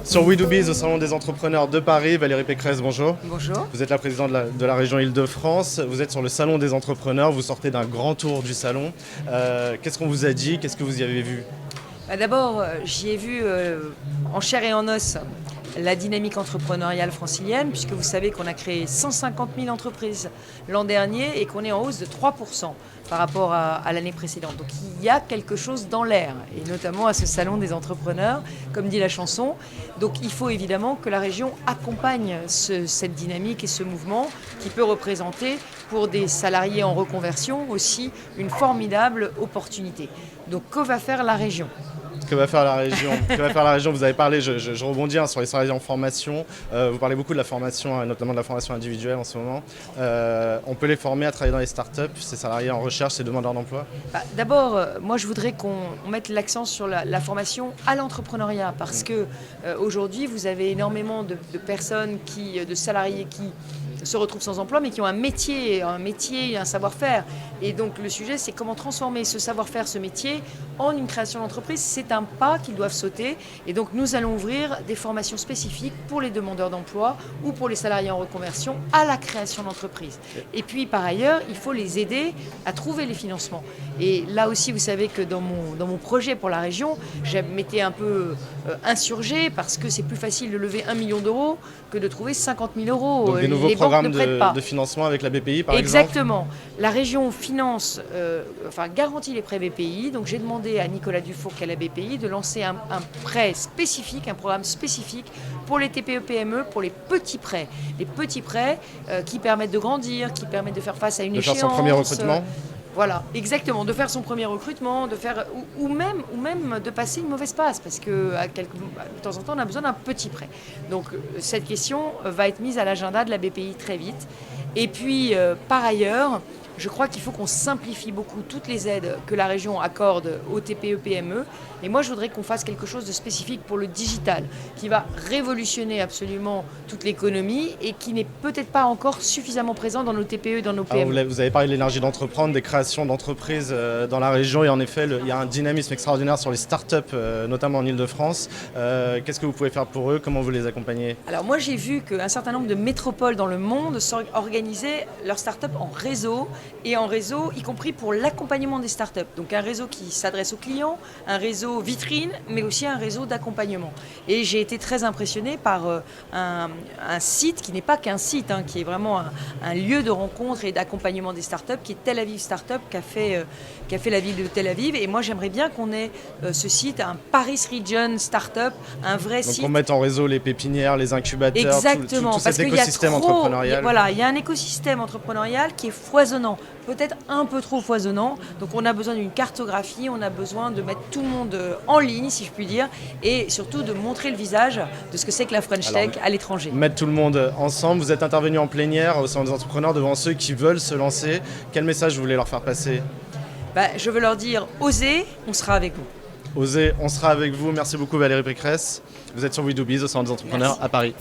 Sur We Do Biz, au Salon des entrepreneurs de Paris, Valérie Pécresse, bonjour. Bonjour. Vous êtes la présidente de la région Île-de-France. Vous êtes sur le Salon des entrepreneurs. Vous sortez d'un grand tour du salon. Qu'est-ce qu'on vous a dit? Qu'est-ce que vous y avez vu? D'abord, j'y ai vu en chair et en os la dynamique entrepreneuriale francilienne, puisque vous savez qu'on a créé 150 000 entreprises l'an dernier et qu'on est en hausse de 3% par rapport à l'année précédente. Donc il y a quelque chose dans l'air, et notamment à ce salon des entrepreneurs, comme dit la chanson. Donc il faut évidemment que la région accompagne cette dynamique et ce mouvement qui peut représenter pour des salariés en reconversion aussi une formidable opportunité. Donc que va faire la région ? Que va faire la région? Que va faire la région? Vous avez parlé, je rebondis sur les salariés en formation. Vous parlez beaucoup de la formation, notamment de la formation individuelle en ce moment. On peut les former à travailler dans les startups, ces salariés en recherche, ces demandeurs d'emploi? D'abord, moi je voudrais qu'on mette l'accent sur la formation à l'entrepreneuriat, parce que aujourd'hui vous avez énormément de personnes, de salariés qui se retrouvent sans emploi, mais qui ont un métier, un savoir-faire. Et donc le sujet, c'est comment transformer ce savoir-faire, ce métier, en une création d'entreprise. C'est un pas qu'ils doivent sauter. Et donc nous allons ouvrir des formations spécifiques pour les demandeurs d'emploi ou pour les salariés en reconversion à la création d'entreprise. Et puis par ailleurs, il faut les aider à trouver les financements. Et là aussi, vous savez que dans mon projet pour la région, je m'étais un peu insurgée, parce que c'est plus facile de lever 1 million d'euros que de trouver 50 000 euros. Donc des nouveaux programmes de financement avec la BPI, par exemple? Exactement. La région finance, garantit les prêts BPI. Donc j'ai demandé à Nicolas Dufour qu'à la BPI de lancer un prêt spécifique, un programme spécifique pour les TPE-PME, pour les petits prêts. Les petits prêts qui permettent de grandir, qui permettent de faire face à une échéance. De faire son premier recrutement? Voilà, exactement, de faire son premier recrutement, ou même de passer une mauvaise passe, parce que de temps en temps on a besoin d'un petit prêt. Donc cette question va être mise à l'agenda de la BPI très vite. Et puis par ailleurs, je crois qu'il faut qu'on simplifie beaucoup toutes les aides que la région accorde aux TPE-PME. Et moi, je voudrais qu'on fasse quelque chose de spécifique pour le digital, qui va révolutionner absolument toute l'économie et qui n'est peut-être pas encore suffisamment présent dans nos TPE et dans nos PME. Alors, vous avez parlé de l'énergie d'entreprendre, des créations d'entreprises dans la région. Et en effet, il y a un dynamisme extraordinaire sur les startups, notamment en Île-de-France. Qu'est-ce que vous pouvez faire pour eux? Comment vous les accompagnez? Alors moi, j'ai vu qu'un certain nombre de métropoles dans le monde organisaient leurs startups en réseau, y compris pour l'accompagnement des startups. Donc un réseau qui s'adresse aux clients, un réseau vitrine, mais aussi un réseau d'accompagnement. Et j'ai été très impressionnée par un site qui n'est pas qu'un site, qui est vraiment un lieu de rencontre et d'accompagnement des startups, qui est Tel Aviv Startup, qu'a fait la ville de Tel Aviv. Et moi, j'aimerais bien qu'on ait ce site, un Paris Region Startup, un vrai site. Donc on mette en réseau les pépinières, les incubateurs, exactement, tout cet écosystème entrepreneurial. Voilà, il y a un écosystème entrepreneurial qui est foisonnant, peut-être un peu trop foisonnant. Donc on a besoin d'une cartographie, on a besoin de mettre tout le monde en ligne, si je puis dire, et surtout de montrer le visage de ce que c'est que la French Tech à l'étranger. Mettre tout le monde ensemble. Vous êtes intervenu en plénière au Salon des entrepreneurs devant ceux qui veulent se lancer. Quel message vous voulez leur faire passer? Je veux leur dire, osez, on sera avec vous. Osez, on sera avec vous. Merci beaucoup Valérie Pécresse. Vous êtes sur We Do Biz au Salon des entrepreneurs à Paris.